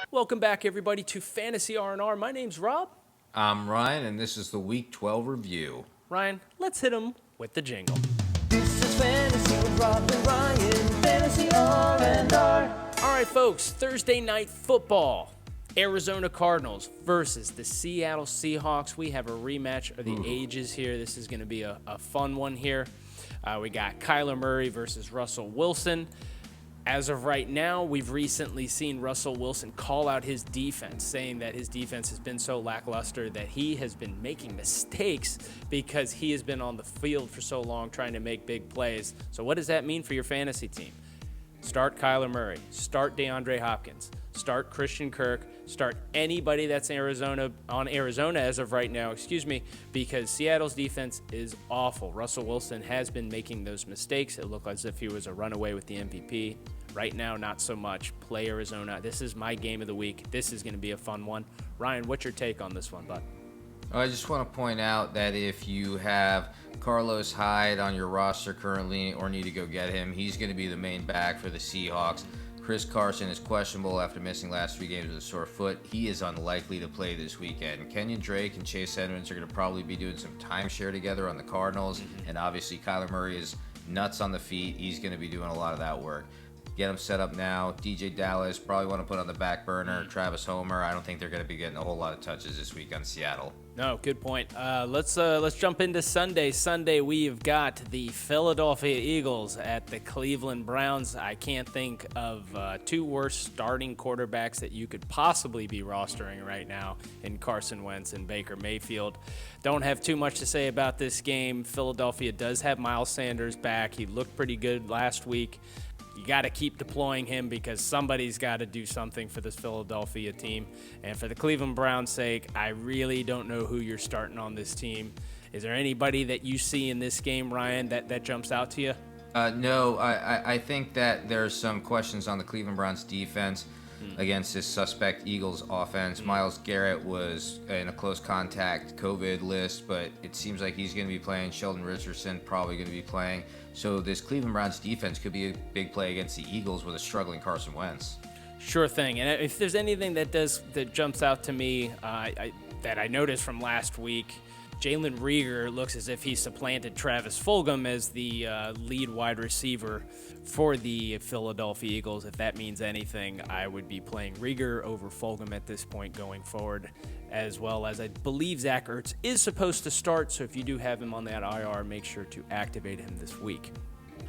Welcome back, everybody, to Fantasy R&R. My name's Rob. I'm Ryan, and this is the Week 12 review. Ryan, let's hit him with the jingle. This is Fantasy with Rob and Ryan, Fantasy R&R. All right, folks, Thursday night football. Arizona Cardinals versus the Seattle Seahawks. We have a rematch of the ages here. This is going to be a fun one here. We got Kyler Murray versus Russell Wilson. As of right now, we've recently seen Russell Wilson call out his defense, saying that his defense has been so lackluster that he has been making mistakes because he has been on the field for so long trying to make big plays. So what does that mean for your fantasy team? Start Kyler Murray. Start DeAndre Hopkins. Start Christian Kirk. Start anybody that's on Arizona as of right now, because Seattle's defense is awful. Russell Wilson has been making those mistakes. It looked as if he was a runaway with the MVP. Right now, not so much. Play Arizona. This is my game of the week. This is going to be a fun one. Ryan, what's your take on this one, bud? I just want to point out that if you have Carlos Hyde on your roster currently or need to go get him, he's going to be the main back for the Seahawks. Chris Carson is questionable after missing last 3 games with a sore foot. He is unlikely to play this weekend. Kenyon Drake and Chase Edmonds are going to probably be doing some timeshare together on the Cardinals. And obviously Kyler Murray is nuts on the feet. He's going to be doing a lot of that work. Get him set up now. DJ Dallas, probably want to put on the back burner. Travis Homer, I don't think they're going to be getting a whole lot of touches this week on Seattle. No, good point. Let's jump into Sunday. Sunday, we've got the Philadelphia Eagles at the Cleveland Browns. I can't think of 2 worse starting quarterbacks that you could possibly be rostering right now in Carson Wentz and Baker Mayfield. Don't have too much to say about this game. Philadelphia does have Miles Sanders back. He looked pretty good last week. You got to keep deploying him because somebody's got to do something for this Philadelphia team. And for the Cleveland Browns' sake, I really don't know who you're starting on this team. Is there anybody that you see in this game, Ryan, that jumps out to you? No, I think that there's some questions on the Cleveland Browns defense against this suspect Eagles offense. Myles Garrett was in a close contact COVID list, but it seems like he's going to be playing. Sheldon Richardson probably going to be playing. So this Cleveland Browns defense could be a big play against the Eagles with a struggling Carson Wentz. Sure thing. And if there's anything that jumps out to me that I noticed from last week, Jalen Reagor looks as if he supplanted Travis Fulgham as the lead wide receiver for the Philadelphia Eagles. If that means anything, I would be playing Reagor over Fulgham at this point going forward, as well as I believe Zach Ertz is supposed to start, so if you do have him on that IR, make sure to activate him this week.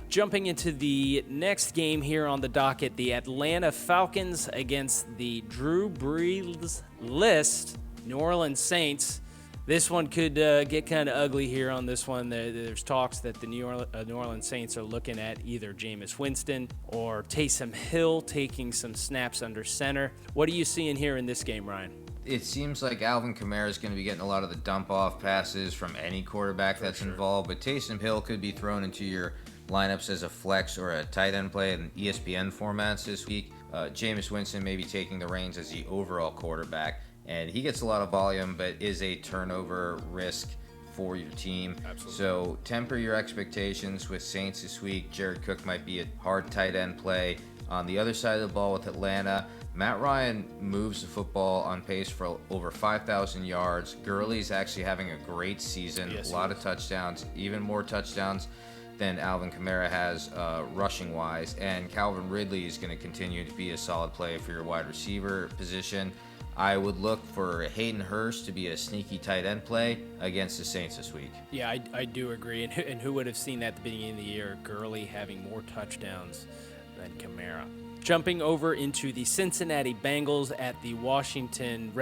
Jumping into the next game here on the docket, the Atlanta Falcons against the Drew Brees list New Orleans Saints. This one could get kind of ugly here on this one. There's talks that the New Orleans Saints are looking at either Jameis Winston or Taysom Hill taking some snaps under center. What are you seeing here in this game, Ryan? It seems like Alvin Kamara is going to be getting a lot of the dump-off passes from any quarterback that's involved, but Taysom Hill could be thrown into your lineups as a flex or a tight end play in ESPN formats this week. Jameis Winston may be taking the reins as the overall quarterback. And he gets a lot of volume, but is a turnover risk for your team. Absolutely. So temper your expectations with Saints this week. Jared Cook might be a hard tight end play. On the other side of the ball with Atlanta, Matt Ryan moves the football on pace for over 5,000 yards. Gurley's actually having a great season. Yes, a lot of touchdowns, even more touchdowns than Alvin Kamara has rushing-wise. And Calvin Ridley is going to continue to be a solid play for your wide receiver position. I would look for Hayden Hurst to be a sneaky tight end play against the Saints this week. Yeah, I do agree. And who would have seen that at the beginning of the year, Gurley having more touchdowns than Kamara? Jumping over into the Cincinnati Bengals at the Washington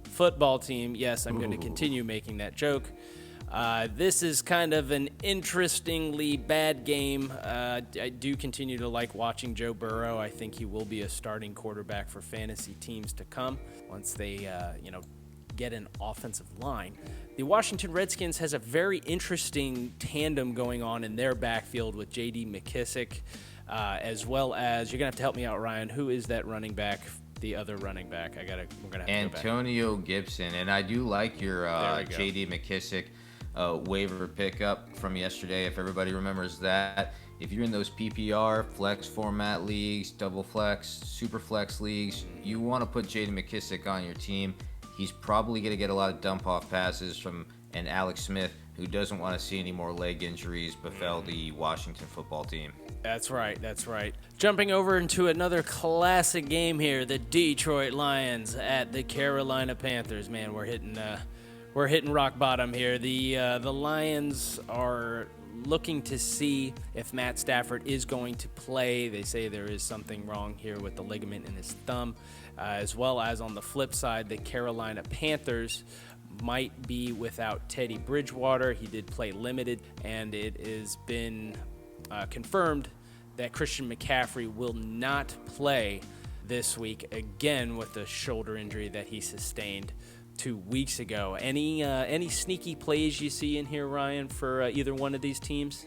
football team. Yes, I'm going to continue making that joke. This is kind of an interestingly bad game. I do continue to like watching Joe Burrow. I think he will be a starting quarterback for fantasy teams to come once they, get an offensive line. The Washington Redskins has a very interesting tandem going on in their backfield with J.D. McKissick, as well as, you're going to have to help me out, Ryan. Who is that running back? The other running back. We're gonna have to go back. Antonio Gibson, and I do like your J.D. McKissick waiver pickup from yesterday. If everybody remembers that, if you're in those PPR, flex format leagues, double flex, super flex leagues, you want to put J.D. McKissic on your team. He's probably going to get a lot of dump-off passes from an Alex Smith, who doesn't want to see any more leg injuries befell the Washington football team. That's right. Jumping over into another classic game here, the Detroit Lions at the Carolina Panthers. Man, we're hitting rock bottom here. The Lions are looking to see if Matt Stafford is going to play. They say there is something wrong here with the ligament in his thumb, as well as on the flip side, the Carolina Panthers might be without Teddy Bridgewater. He did play limited, and it has been confirmed that Christian McCaffrey will not play this week, again with the shoulder injury that he sustained 2 weeks ago. Any sneaky plays you see in here, Ryan, for either one of these teams?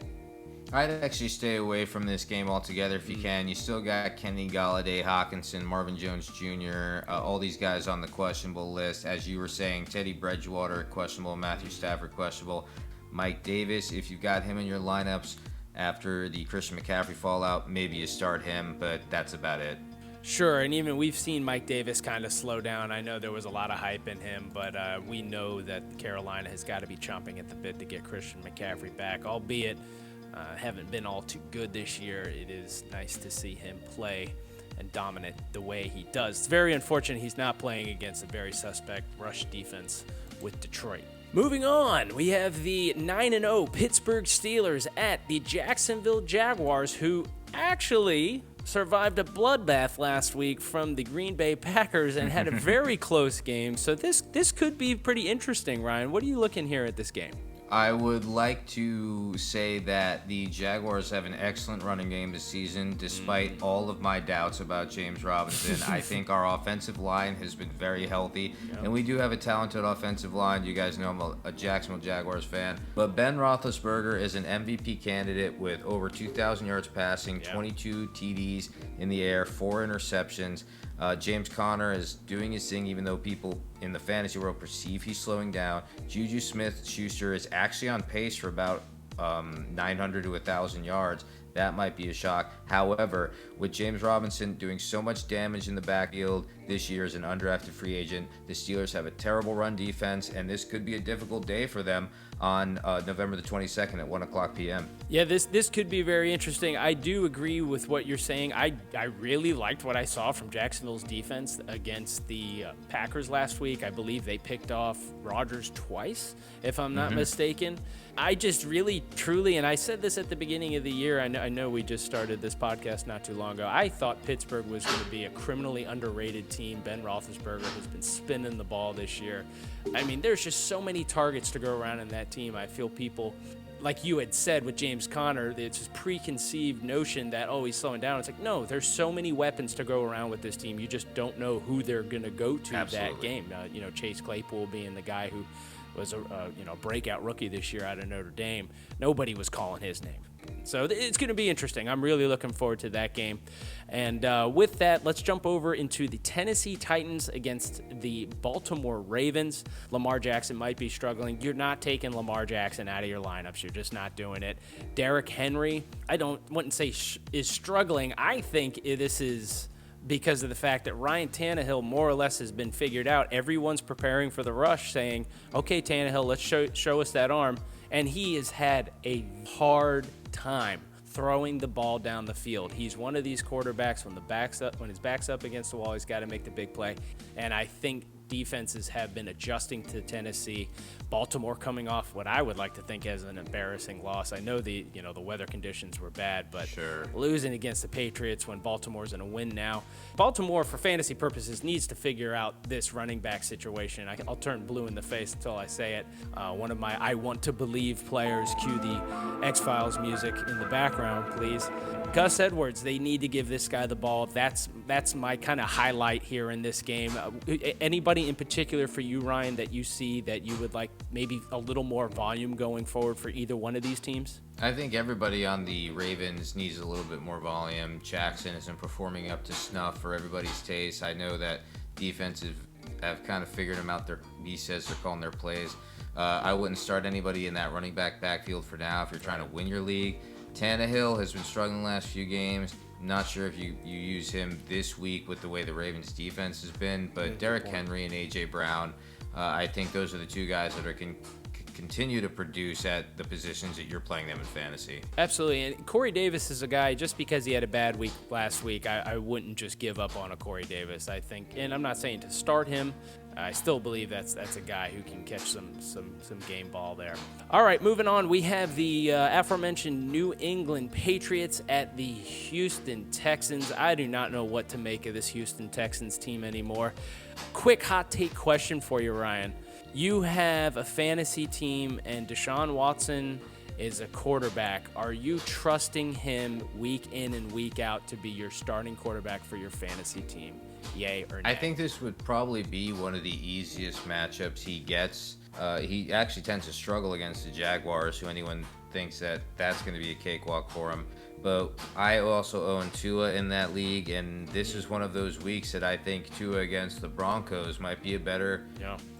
I'd actually stay away from this game altogether if you can. You still got Kenny Galladay, Hawkinson, Marvin Jones Jr., all these guys on the questionable list. As you were saying, Teddy Bridgewater, questionable, Matthew Stafford, questionable. Mike Davis, if you've got him in your lineups after the Christian McCaffrey fallout, maybe you start him, but that's about it. Sure, and even we've seen Mike Davis kind of slow down. I know there was a lot of hype in him, but we know that Carolina has got to be chomping at the bit to get Christian McCaffrey back, albeit haven't been all too good this year. It is nice to see him play and dominate the way he does. It's very unfortunate he's not playing against a very suspect rush defense with Detroit. Moving on, we have the 9-0 Pittsburgh Steelers at the Jacksonville Jaguars, who actually survived a bloodbath last week from the Green Bay Packers and had a very close game. So this could be pretty interesting, Ryan. What are you looking here at this game? I would like to say that the Jaguars have an excellent running game this season, despite all of my doubts about James Robinson. I think our offensive line has been very healthy, and we do have a talented offensive line. You guys know I'm a Jacksonville Jaguars fan. But Ben Roethlisberger is an MVP candidate with over 2,000 yards passing, 22 TDs in the air, 4 interceptions. James Conner is doing his thing, even though people in the fantasy world perceive he's slowing down. Juju Smith-Schuster is actually on pace for about 900 to 1,000 yards. That might be a shock. However, with James Robinson doing so much damage in the backfield this year as an undrafted free agent, the Steelers have a terrible run defense, and this could be a difficult day for them on November the 22nd at 1 o'clock p.m. Yeah, this could be very interesting. I do agree with what you're saying. I really liked what I saw from Jacksonville's defense against the Packers last week. I believe they picked off Rodgers twice, if I'm not mistaken. I just really, truly, and I said this at the beginning of the year, I know we just started this podcast not too long ago, I thought Pittsburgh was going to be a criminally underrated team. Ben Roethlisberger has been spinning the ball this year. I mean, there's just so many targets to go around in that team. I feel people, like you had said with James Conner, it's this preconceived notion that, oh, he's slowing down. It's like, no, there's so many weapons to go around with this team. You just don't know who they're going to go to that game. Chase Claypool being the guy who was a breakout rookie this year out of Notre Dame. Nobody was calling his name. So it's going to be interesting. I'm really looking forward to that game. And with that, let's jump over into the Tennessee Titans against the Baltimore Ravens. Lamar Jackson might be struggling. You're not taking Lamar Jackson out of your lineups. You're just not doing it. Derrick Henry, wouldn't say is struggling. I think this is because of the fact that Ryan Tannehill more or less has been figured out. Everyone's preparing for the rush, saying, okay, Tannehill, let's show us that arm. And he has had a hard time throwing the ball down the field. He's one of these quarterbacks when his back's up against the wall, he's got to make the big play. And I think defenses have been adjusting to Tennessee. Baltimore coming off what I would like to think as an embarrassing loss. I know the weather conditions were bad, but losing against the Patriots when Baltimore's in a win now. Baltimore, for fantasy purposes, needs to figure out this running back situation. I'll turn blue in the face until I say it. One of my I want to believe players, cue the X-Files music in the background, please. Gus Edwards, they need to give this guy the ball. That's my kind of highlight here in this game. Anybody in particular for you, Ryan, that you see that you would like maybe a little more volume going forward for either one of these teams? I think everybody on the Ravens needs a little bit more volume. Jackson isn't performing up to snuff for everybody's taste. I know that defenses have kind of figured him out. He says they're calling their plays. I wouldn't start anybody in that running back backfield for now if you're trying to win your league. Tannehill has been struggling the last few games. Not sure if you use him this week with the way the Ravens defense has been, but Derrick Henry and A.J. Brown, I think those are the two guys that are continue to produce at the positions that you're playing them in fantasy. Absolutely. And Corey Davis is a guy, just because he had a bad week last week, I wouldn't just give up on a Corey Davis, I think. And I'm not saying to start him. I still believe that's a guy who can catch some game ball there. All right, moving on. We have the aforementioned New England Patriots at the Houston Texans. I do not know what to make of this Houston Texans team anymore. Quick hot take question for you, Ryan. You have a fantasy team, and Deshaun Watson is a quarterback. Are you trusting him week in and week out to be your starting quarterback for your fantasy team? Yay or nay? I think this would probably be one of the easiest matchups he gets. He actually tends to struggle against the Jaguars, who anyone thinks that's going to be a cakewalk for him. But I also own Tua in that league, and this is one of those weeks that I think Tua against the Broncos might be a better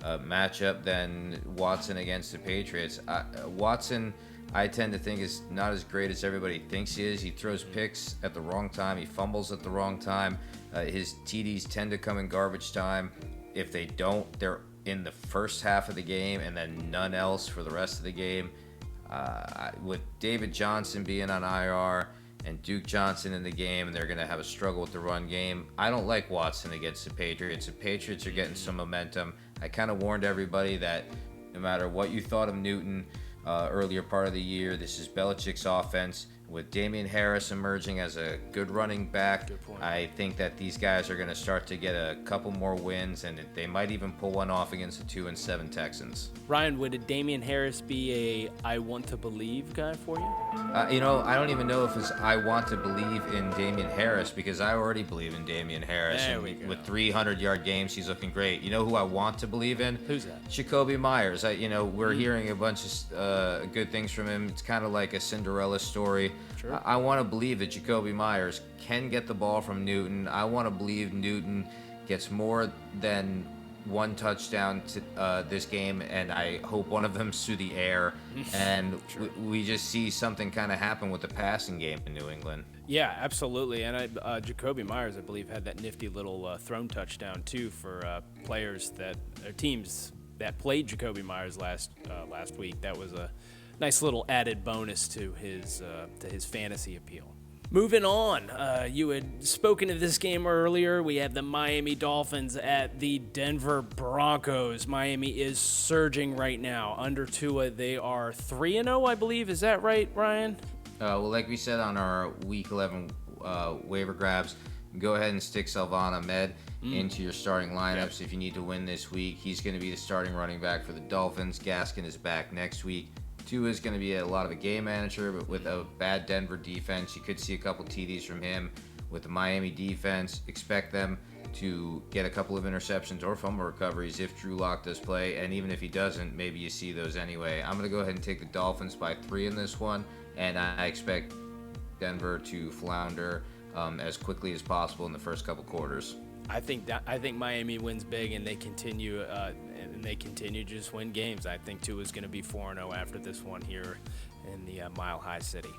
matchup than Watson against the Patriots. Watson, I tend to think, is not as great as everybody thinks he is. He throws picks at the wrong time. He fumbles at the wrong time. His TDs tend to come in garbage time. If they don't, they're in the first half of the game and then none else for the rest of the game. With David Johnson being on IR and Duke Johnson in the game, and they're going to have a struggle with the run game, I don't like Watson against the Patriots. The Patriots are getting some momentum. I kind of warned everybody that no matter what you thought of Newton earlier part of the year, this is Belichick's offense. With Damian Harris emerging as a good running back, I think that these guys are going to start to get a couple more wins, and they might even pull one off against the 2-7 Texans. Ryan, would a Damian Harris be a I want to believe guy for you? I don't even know if it's I want to believe in Damian Harris, because I already believe in Damian Harris. There we go. With 300-yard games, he's looking great. You know who I want to believe in? Who's that? Jacoby Myers. We're hearing a bunch of good things from him. It's kind of like a Cinderella story. Sure. I want to believe that Jacoby Myers can get the ball from Newton. I want to believe Newton gets more than one touchdown to this game, and I hope one of them's through the air, and we just see something kind of happen with the passing game in New England. Yeah, absolutely. And Jacoby Myers, I believe, had that nifty little thrown touchdown too for teams that played Jacoby Myers last week. That was a nice little added bonus to his fantasy appeal. Moving on, you had spoken of this game earlier. We have the Miami Dolphins at the Denver Broncos. Miami is surging right now. Under Tua, they are 3-0, I believe. Is that right, Ryan? Well, like we said on our Week 11 waiver grabs, go ahead and stick Salvon Ahmed into your starting lineups if you need to win this week. He's going to be the starting running back for the Dolphins. Gaskin is back next week. Tua is going to be a lot of a game manager, but with a bad Denver defense, you could see a couple TDs from him. With the Miami defense, expect them to get a couple of interceptions or fumble recoveries if Drew Lock does play, and even if he doesn't, maybe you see those anyway. I'm going to go ahead and take the Dolphins by 3 in this one, and I expect Denver to flounder as quickly as possible in the first couple quarters. I think Miami wins big, and they continue to just win games. I think Tua is going to be 4-0 after this one here in the Mile High City.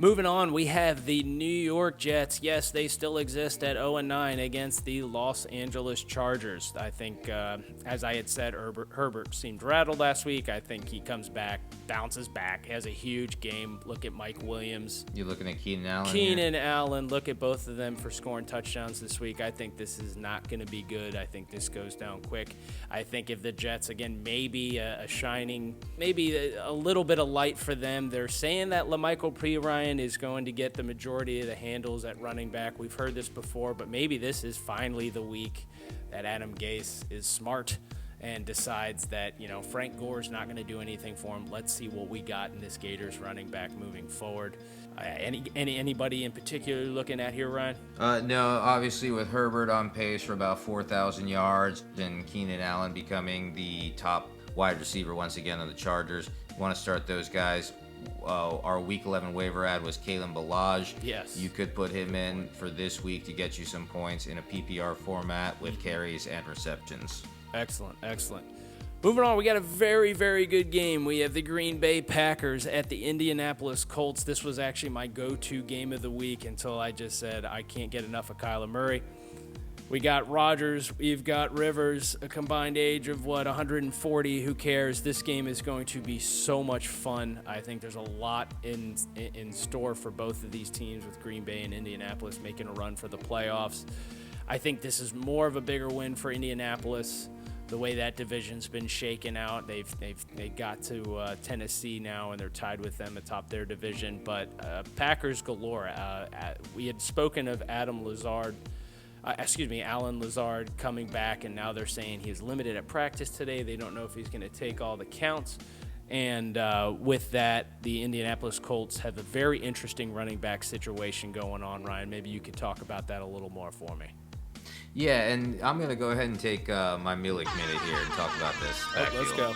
Moving on, we have the New York Jets. Yes, they still exist at 0-9 against the Los Angeles Chargers. I think, as I had said, Herbert seemed rattled last week. I think he comes back, bounces back, has a huge game. Look at Mike Williams. You're looking at Keenan Allen. Keenan Allen, look at both of them for scoring touchdowns this week. I think this is not going to be good. I think this goes down quick. I think if the Jets, again, maybe a shining, maybe a little bit of light for them. They're saying that LaMichael Pirine is going to get the majority of the handles at running back. We've heard this before, but maybe this is finally the week that Adam Gase is smart and decides that, Frank Gore's not going to do anything for him. Let's see what we got in this Gators running back moving forward. Anybody in particular looking at here, Ryan? No, obviously with Herbert on pace for about 4,000 yards and Keenan Allen becoming the top wide receiver once again on the Chargers, you want to start those guys. Our Week 11 waiver ad was Kalen Ballage. Yes. You could put him in for this week to get you some points in a PPR format with carries and receptions. Excellent. Moving on, we got a very, very good game. We have the Green Bay Packers at the Indianapolis Colts. This was actually my go-to game of the week until I just said I can't get enough of Kyler Murray. We got Rodgers, we've got Rivers, a combined age of, 140. Who cares? This game is going to be so much fun. I think there's a lot in store for both of these teams, with Green Bay and Indianapolis making a run for the playoffs. I think this is more of a bigger win for Indianapolis. The way that division's been shaken out, they got to Tennessee now, and they're tied with them atop their division. But Packers galore. We had spoken of Alan Lazard coming back, and now they're saying he's limited at practice today. They don't know if he's going to take all the counts. And with that, the Indianapolis Colts have a very interesting running back situation going on. Ryan, maybe you could talk about that a little more for me. Yeah, and I'm going to go ahead and take my Milik minute here and talk about this. Let's go.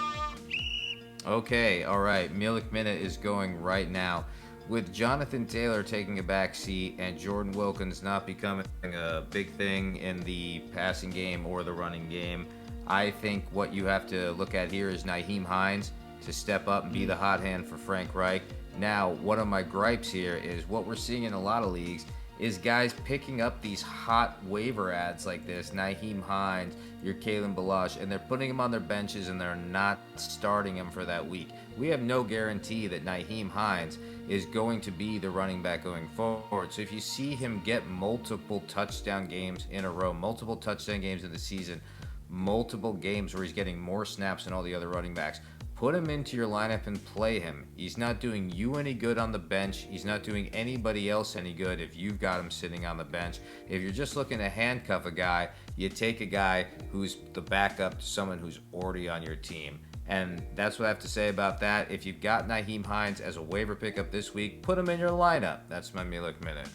Okay, all right. Milik minute is going right now. With Jonathan Taylor taking a back seat and Jordan Wilkins not becoming a big thing in the passing game or the running game, I think what you have to look at here is Nyheim Hines to step up and be the hot hand for Frank Reich. Now, one of my gripes here is what we're seeing in a lot of leagues is guys picking up these hot waiver ads like this, Nyheim Hines, your Kalen Balash, and they're putting him on their benches and they're not starting him for that week. We have no guarantee that Nyheim Hines is going to be the running back going forward. So if you see him get multiple touchdown games in a row, multiple touchdown games in the season, multiple games where he's getting more snaps than all the other running backs, put him into your lineup and play him. He's not doing you any good on the bench. He's not doing anybody else any good if you've got him sitting on the bench. If you're just looking to handcuff a guy, you take a guy who's the backup to someone who's already on your team. And that's what I have to say about that. If you've got Nyheim Hines as a waiver pickup this week, put him in your lineup. That's my Milik minute.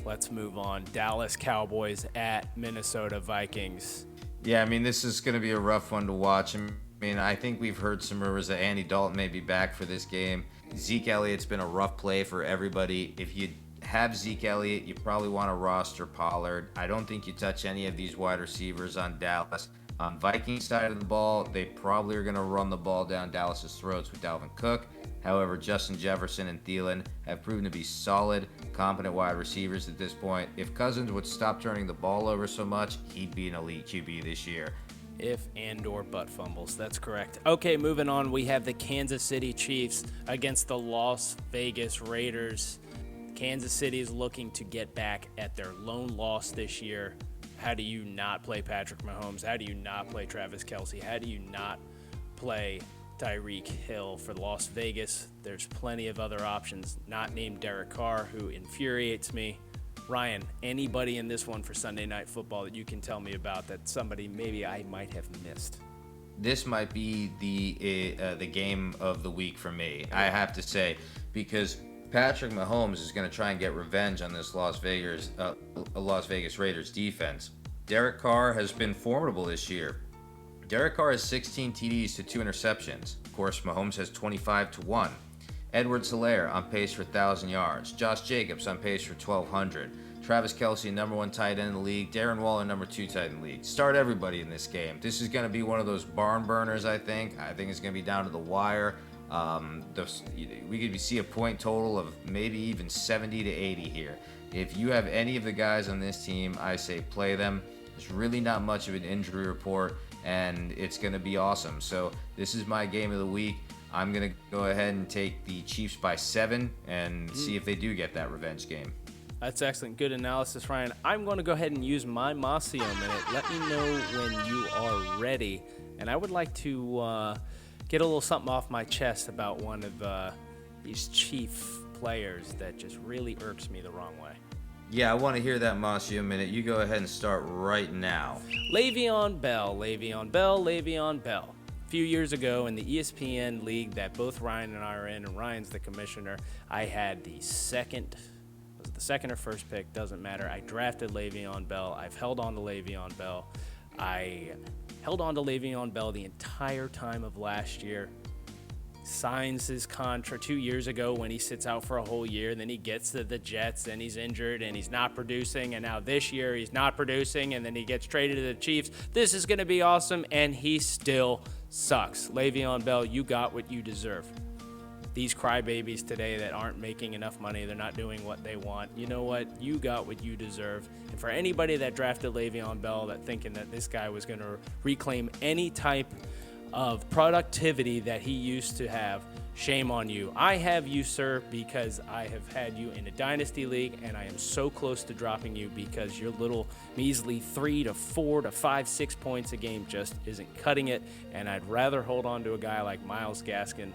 Let's move on. Dallas Cowboys at Minnesota Vikings. Yeah, I mean, this is going to be a rough one to watch. I mean, I think we've heard some rumors that Andy Dalton may be back for this game. Zeke Elliott's been a rough play for everybody. If you have Zeke Elliott, you probably want to roster Pollard. I don't think you touch any of these wide receivers on Dallas. On Vikings side of the ball, they probably are going to run the ball down Dallas's throats with Dalvin Cook. However, Justin Jefferson and Thielen have proven to be solid, competent wide receivers at this point. If Cousins would stop turning the ball over so much, he'd be an elite QB this year. If and/or butt fumbles, that's correct. Okay, moving on, we have the Kansas City Chiefs against the Las Vegas Raiders. Kansas City is looking to get back at their lone loss this year. How do you not play Patrick Mahomes? How do you not play Travis Kelce? How do you not play Tyreek Hill? For Las Vegas, there's plenty of other options, not named Derek Carr, who infuriates me. Ryan, anybody in this one for Sunday Night Football that you can tell me about that somebody maybe I might have missed? This might be the game of the week for me, I have to say, because Patrick Mahomes is going to try and get revenge on this Las Vegas Raiders defense. Derek Carr has been formidable this year. Derek Carr has 16 TDs to 2 interceptions. Of course, Mahomes has 25 to 1. Edwards-Helaire on pace for 1,000 yards. Josh Jacobs on pace for 1,200. Travis Kelce, number 1 tight end in the league. Darren Waller, number 2 tight end in the league. Start everybody in this game. This is going to be one of those barn burners, I think. I think it's going to be down to the wire. We could see a point total of maybe even 70 to 80 here. If you have any of the guys on this team, I say play them. There's really not much of an injury report, and it's going to be awesome. So this is my game of the week. I'm going to go ahead and take the Chiefs by 7 and see if they do get that revenge game. That's excellent. Good analysis, Ryan. I'm going to go ahead and use my Masio minute. Let me know when you are ready. And I would like to get a little something off my chest about one of these Chief players that just really irks me the wrong way. Yeah, I want to hear that Masio minute. You go ahead and start right now. LeVeon Bell. A few years ago in the ESPN league that both Ryan and I are in, and Ryan's the commissioner, I had the second or first pick, doesn't matter. I drafted LeVeon Bell. I've held on to LeVeon Bell. I held on to LeVeon Bell the entire time of last year. Signs his contract 2 years ago when he sits out for a whole year, and then he gets to the Jets and he's injured and he's not producing, and now this year he's not producing, and then he gets traded to the Chiefs. This is going to be awesome, and he still sucks. LeVeon Bell, you got what you deserve. These crybabies today that aren't making enough money, they're not doing what they want. You know what? You got what you deserve. And for anybody that drafted LeVeon Bell, that thinking that this guy was going to reclaim any type of productivity that he used to have, shame on you. I have you, sir, because I have had you in a dynasty league, and I am so close to dropping you because your little measly 3 to 4 to 5, 6 points a game just isn't cutting it. And I'd rather hold on to a guy like Myles Gaskin,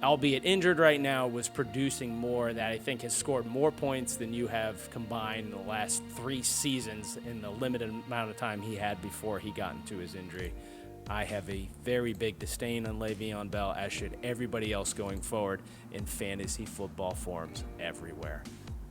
albeit injured right now, was producing more, that I think has scored more points than you have combined in the last 3 seasons in the limited amount of time he had before he got into his injury. I have a very big disdain on LeVeon Bell, as should everybody else going forward in fantasy football forums everywhere.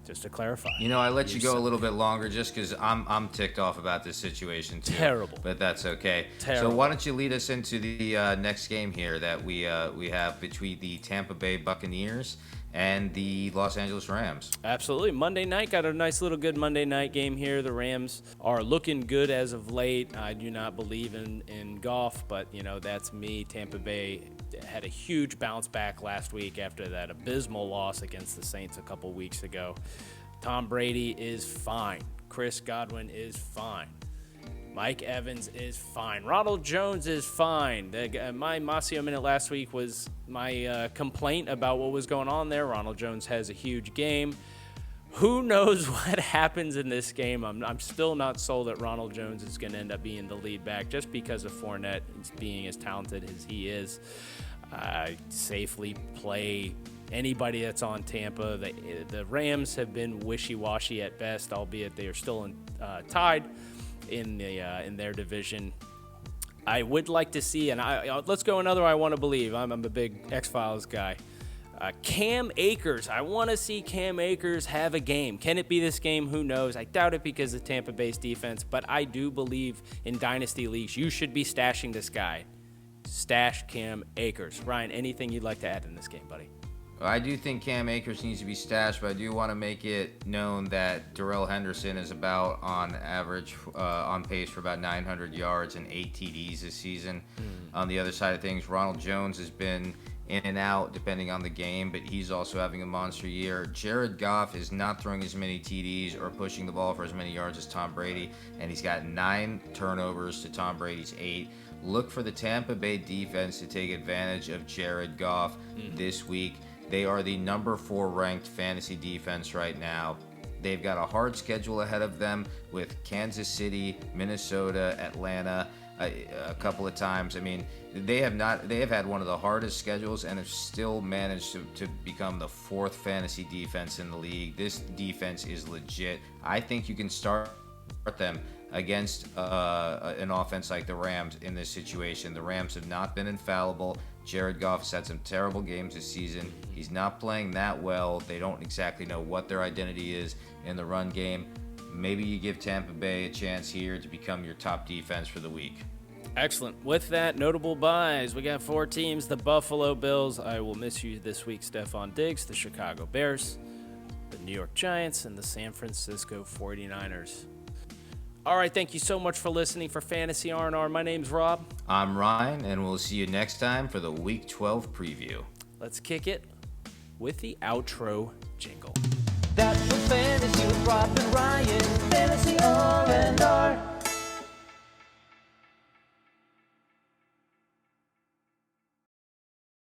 Just to clarify. I let you go a little bit longer just because I'm ticked off about this situation too. Terrible. But that's okay. Terrible. So why don't you lead us into the next game here that we have between the Tampa Bay Buccaneers and the Los Angeles Rams. Absolutely. Monday night, got a nice little good Monday night game here. The Rams are looking good as of late. I do not believe in golf, but, that's me. Tampa Bay had a huge bounce back last week after that abysmal loss against the Saints a couple weeks ago. Tom Brady is fine. Chris Godwin is fine. Mike Evans is fine. Ronald Jones is fine. My Masio Minute last week was my complaint about what was going on there. Ronald Jones has a huge game. Who knows what happens in this game? I'm still not sold that Ronald Jones is going to end up being the lead back just because of Fournette being as talented as he is. Safely play anybody that's on Tampa. The Rams have been wishy-washy at best, albeit they are still tied in their division. I would like to see, and let's go another I want to believe. I'm a big X-Files guy. Cam Akers. I want to see Cam Akers have a game. Can it be this game? Who knows? I doubt it because of Tampa Bay's defense, but I do believe in dynasty leagues you should be stashing this guy. Stash Cam Akers. Ryan, anything you'd like to add in this game, buddy? I do think Cam Akers needs to be stashed, but I do want to make it known that Darrell Henderson is about on average on pace for about 900 yards and 8 TDs this season. On the other side of things, Ronald Jones has been in and out depending on the game, but he's also having a monster year. Jared Goff is not throwing as many TDs or pushing the ball for as many yards as Tom Brady, and he's got 9 turnovers to Tom Brady's 8. Look for the Tampa Bay defense to take advantage of Jared Goff this week. They are the number 4 ranked fantasy defense right now. They've got a hard schedule ahead of them with Kansas City, Minnesota, Atlanta a couple of times. I mean, they have had one of the hardest schedules and have still managed to become the 4th fantasy defense in the league. This defense is legit. I think you can start them against an offense like the Rams in this situation. The Rams have not been infallible. Jared Goff has had some terrible games this season. He's not playing that well. They don't exactly know what their identity is in the run game. Maybe you give Tampa Bay a chance here to become your top defense for the week. Excellent. With that, notable buys. We got 4 teams. The Buffalo Bills. I will miss you this week, Stephon Diggs. The Chicago Bears. The New York Giants. And the San Francisco 49ers. All right, thank you so much for listening for Fantasy R&R. My name's Rob. I'm Ryan, and we'll see you next time for the Week 12 preview. Let's kick it with the outro jingle. That's what fantasy with Rob and Ryan. Fantasy R&R.